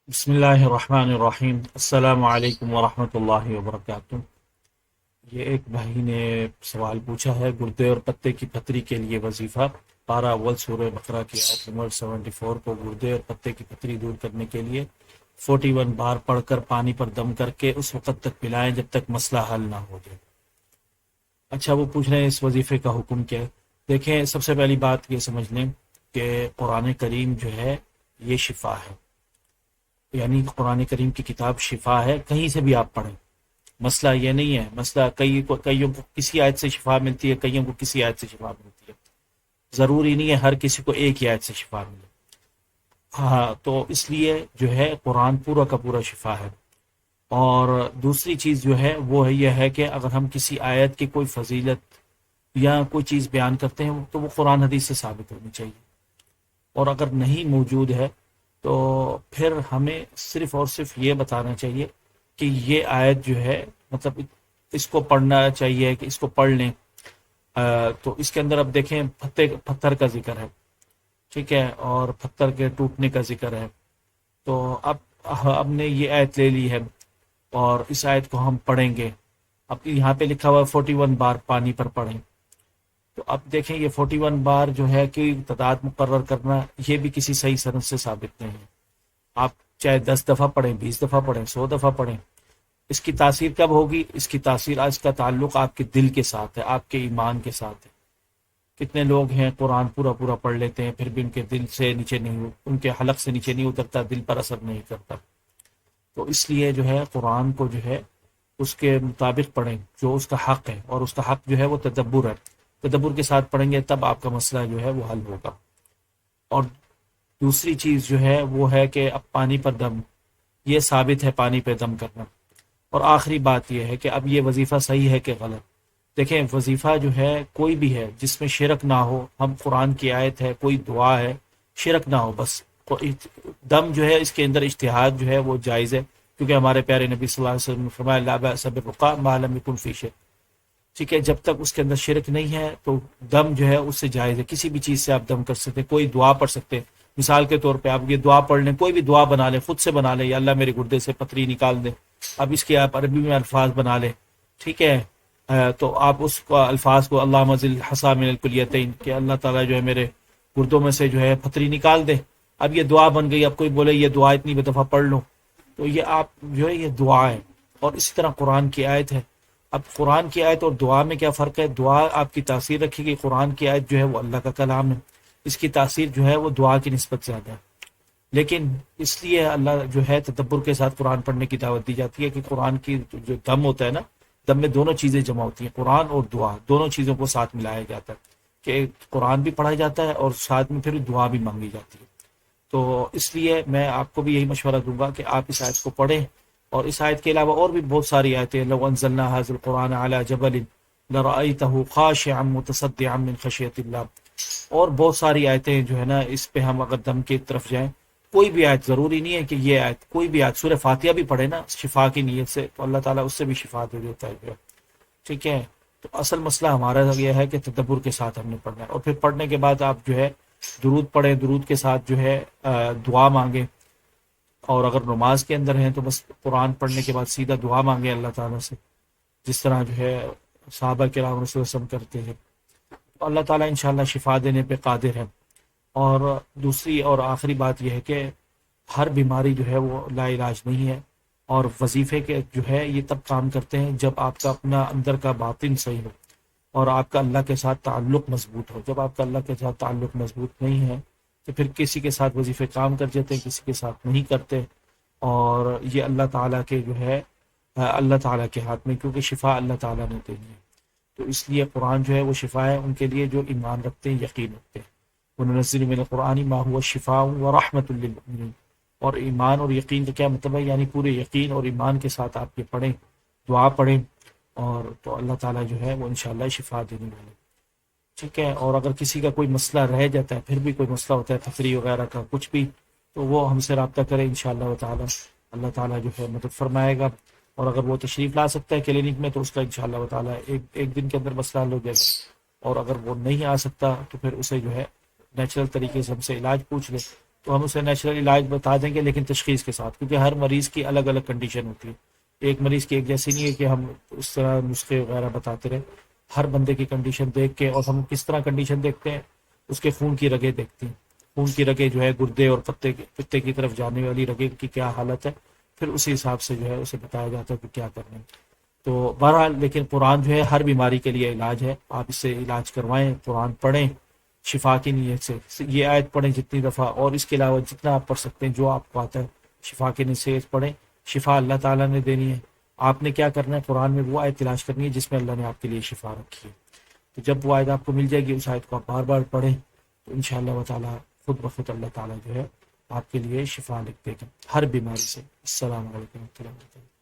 بسم اللہ الرحمن الرحیم، السلام علیکم ورحمۃ اللہ وبرکاتہ۔ یہ ایک بھائی نے سوال پوچھا ہے، گردے اور پتے کی پتھری کے لیے وظیفہ پارہ اول سورہ بقرہ کی آیت نمبر 74 کو گردے اور پتے کی پتھری دور کرنے کے لیے 41 بار پڑھ کر پانی پر دم کر کے اس وقت تک پلائیں جب تک مسئلہ حل نہ ہو جائے۔ اچھا، وہ پوچھ رہے ہیں اس وظیفے کا حکم کیا ہے۔ دیکھیں، سب سے پہلی بات یہ سمجھ لیں کہ قرآن کریم جو ہے یہ شفا ہے، یعنی قرآن کریم کی کتاب شفا ہے، کہیں سے بھی آپ پڑھیں۔ مسئلہ یہ نہیں ہے، مسئلہ کئیوں کو کسی آیت سے شفا ملتی ہے، کئیوں کو کسی آیت سے شفا ملتی ہے، ضروری نہیں ہے ہر کسی کو ایک ہی آیت سے شفا ملے۔ ہاں، تو اس لیے جو ہے قرآن پورا کا پورا شفا ہے۔ اور دوسری چیز جو ہے وہ یہ ہے کہ اگر ہم کسی آیت کی کوئی فضیلت یا کوئی چیز بیان کرتے ہیں تو وہ قرآن حدیث سے ثابت ہونی چاہیے، اور اگر نہیں موجود ہے تو پھر ہمیں صرف اور صرف یہ بتانا چاہیے کہ یہ آیت جو ہے مطلب اس کو پڑھنا چاہیے کہ اس کو پڑھ لیں۔ تو اس کے اندر اب دیکھیں پتھر کا ذکر ہے، ٹھیک ہے، اور پتھر کے ٹوٹنے کا ذکر ہے۔ تو اب نے یہ آیت لے لی ہے اور اس آیت کو ہم پڑھیں گے۔ اب یہاں پہ لکھا ہوا ہے 41 بار پانی پر پڑھیں، تو اب دیکھیں یہ 41 بار جو ہے کہ تعداد مقرر کرنا یہ بھی کسی صحیح سند سے ثابت نہیں ہے۔ آپ چاہے 10 دفعہ پڑھیں، 20 دفعہ پڑھیں، 100 دفعہ پڑھیں، اس کی تاثیر کب ہوگی؟ اس کی تاثیر، اس کا تعلق آپ کے دل کے ساتھ ہے، آپ کے ایمان کے ساتھ ہے۔ کتنے لوگ ہیں قرآن پورا پورا پڑھ لیتے ہیں پھر بھی ان کے دل سے نیچے نہیں، ان کے حلق سے نیچے نہیں اترتا، دل پر اثر نہیں کرتا۔ تو اس لیے جو ہے قرآن کو جو ہے اس کے مطابق پڑھیں جو اس کا حق ہے، اور اس کا حق جو ہے وہ تدبر ہے۔ تدبر کے ساتھ پڑھیں گے تب آپ کا مسئلہ جو ہے وہ حل ہوگا۔ اور دوسری چیز جو ہے وہ ہے کہ اب پانی پر دم، یہ ثابت ہے پانی پہ دم کرنا۔ اور آخری بات یہ ہے کہ اب یہ وظیفہ صحیح ہے کہ غلط۔ دیکھیں، وظیفہ جو ہے کوئی بھی ہے جس میں شرک نہ ہو، ہم قرآن کی آیت ہے، کوئی دعا ہے، شرک نہ ہو، بس دم جو ہے اس کے اندر اجتہاد جو ہے وہ جائز ہے، کیونکہ ہمارے پیارے نبی صلی اللہ علیہ وسلم نے فرمایا لا بأس بالرقاء ما لم يكن فی شرک، ٹھیک ہے، جب تک اس کے اندر شرک نہیں ہے تو دم جو ہے اس سے جائز ہے، کسی بھی چیز سے آپ دم کر سکتے ہیں، کوئی دعا پڑھ سکتے ہیں۔ مثال کے طور پہ آپ یہ دعا پڑھ لیں، کوئی بھی دعا بنا لیں، خود سے بنا لیں، یا اللہ میرے گردے سے پتھری نکال دیں، اب اس کے آپ عربی میں الفاظ بنا لیں، ٹھیک ہے، تو آپ اس کو الفاظ کو اللہم زل الحصی من الکلیتین، کہ اللہ تعالیٰ جو ہے میرے گردوں میں سے جو ہے پتھری نکال دے۔ اب یہ دعا بن گئی، اب کوئی بولے یہ دعا اتنی دفعہ پڑھ لو، تو یہ آپ جو ہے یہ دعا ہے۔ اور اسی طرح قرآن کی آیت ہے۔ اب قرآن کی آیت اور دعا میں کیا فرق ہے؟ دعا آپ کی تاثیر رکھے گی، قرآن کی آیت جو ہے وہ اللہ کا کلام ہے، اس کی تاثیر جو ہے وہ دعا کی نسبت زیادہ ہے۔ لیکن اس لیے اللہ جو ہے تدبر کے ساتھ قرآن پڑھنے کی دعوت دی جاتی ہے کہ قرآن کی جو دم ہوتا ہے نا، دم میں دونوں چیزیں جمع ہوتی ہیں، قرآن اور دعا، دونوں چیزوں کو ساتھ ملایا جاتا ہے کہ قرآن بھی پڑھا جاتا ہے اور ساتھ میں پھر دعا بھی مانگی جاتی ہے۔ تو اس لیے میں آپ کو بھی یہی مشورہ دوں گا کہ آپ اس آیت کو پڑھیں، اور اس آیت کے علاوہ اور بھی بہت ساری آیتیں، لو انزلنا هذا القرآن على جبل لرأيته خاشعا متصدعا من خشیۃ اللہ، اور بہت ساری آیتیں جو ہے نا اس پہ ہم اگر دم کی طرف جائیں، کوئی بھی آیت، ضروری نہیں ہے کہ یہ آیت، کوئی بھی آیت، سورہ فاتحہ بھی پڑھے نا شفا کی نیت سے تو اللہ تعالیٰ اس سے بھی شفا دے دیتا ہے جو ہے، ٹھیک ہے۔ تو اصل مسئلہ ہمارا یہ ہے کہ تدبر کے ساتھ ہم نے پڑھنا ہے، اور پھر پڑھنے کے بعد آپ جو ہے درود پڑھیں، درود کے ساتھ جو ہے دعا مانگیں، اور اگر نماز کے اندر ہیں تو بس قرآن پڑھنے کے بعد سیدھا دعا مانگیں اللہ تعالیٰ سے، جس طرح جو ہے صحابہ کرام رسول اللہ صلی اللہ علیہ وسلم کرتے ہیں۔ تو اللہ تعالیٰ انشاءاللہ شفا دینے پہ قادر ہے۔ اور دوسری اور آخری بات یہ ہے کہ ہر بیماری جو ہے وہ لا علاج نہیں ہے، اور وظیفے کے جو ہے یہ تب کام کرتے ہیں جب آپ کا اپنا اندر کا باطن صحیح ہو اور آپ کا اللہ کے ساتھ تعلق مضبوط ہو۔ جب آپ کا اللہ کے ساتھ تعلق مضبوط نہیں ہے تو پھر کسی کے ساتھ وظیفے کام کر جاتے ہیں، کسی کے ساتھ نہیں کرتے، اور یہ اللہ تعالیٰ کے جو ہے اللہ تعالیٰ کے ہاتھ میں، کیونکہ شفا اللہ تعالیٰ نے دینی ہے۔ تو اس لیے قرآن جو ہے وہ شفا ہے ان کے لیے جو ایمان رکھتے ہیں، یقین رکھتے ہیں۔ وَنُنَزِّلُ مِنَ الْقُرْآنِ مَا هُوَ شِفَاءٌ وَرَحْمَةٌ لِّلْمُؤْمِنِينَ، اور ایمان اور یقین کا کیا مطلب ہے؟ یعنی پورے یقین اور ایمان کے ساتھ آپ یہ پڑھیں، دعا پڑھیں، اور تو اللہ تعالیٰ جو ہے وہ انشاءاللہ شفا دینے والے، ٹھیک ہے۔ اور اگر کسی کا کوئی مسئلہ رہ جاتا ہے، پھر بھی کوئی مسئلہ ہوتا ہے تفریح وغیرہ کا کچھ بھی، تو وہ ہم سے رابطہ کرے انشاءاللہ تعالیٰ، اللہ تعالیٰ جو ہے مدد فرمائے گا۔ اور اگر وہ تشریف لا سکتا ہے کلینک میں تو اس کا انشاءاللہ تعالیٰ ایک دن کے اندر مسئلہ حل ہو جائے گا، اور اگر وہ نہیں آ سکتا تو پھر اسے جو ہے نیچرل طریقے سے ہم سے علاج پوچھ لے، تو ہم اسے نیچرل علاج بتا دیں گے، لیکن تشخیص کے ساتھ، کیونکہ ہر مریض کی الگ الگ کنڈیشن ہوتی ہے. ایک مریض کی ایک جیسی نہیں ہے کہ ہم اس طرح نسخے وغیرہ بتاتے رہیں. ہر بندے کی کنڈیشن دیکھ کے، اور ہم کس طرح کنڈیشن دیکھتے ہیں، اس کے خون کی رگیں دیکھتے ہیں. خون کی رگیں جو ہے گردے اور پتے کی طرف جانے والی رگیں کی کیا حالت ہے، پھر اسی حساب سے جو ہے اسے بتایا جاتا ہے کہ کیا کرنا ہے. تو بہرحال لیکن قرآن جو ہے ہر بیماری کے لیے علاج ہے. آپ اس سے علاج کروائیں، قرآن پڑھیں شفا کی نیت سے. یہ آیت پڑھیں جتنی دفعہ، اور اس کے علاوہ جتنا آپ پڑھ سکتے ہیں جو آپ کو آتا ہے شفا کی نیت سے پڑھیں. شفا اللہ تعالیٰ نے دینی ہے. آپ نے کیا کرنا ہے، قرآن میں وہ آیت تلاش کرنی ہے جس میں اللہ نے آپ کے لیے شفا رکھی ہے. تو جب وہ آیت آپ کو مل جائے گی، اس آیت کو آپ بار بار پڑھیں، تو انشاءاللہ تعالیٰ خود بخود اللہ تعالیٰ جو ہے آپ کے لیے شفا لکھ دے گا ہر بیماری سے. السلام علیکم و رحمۃ اللہ وبرکاتہ.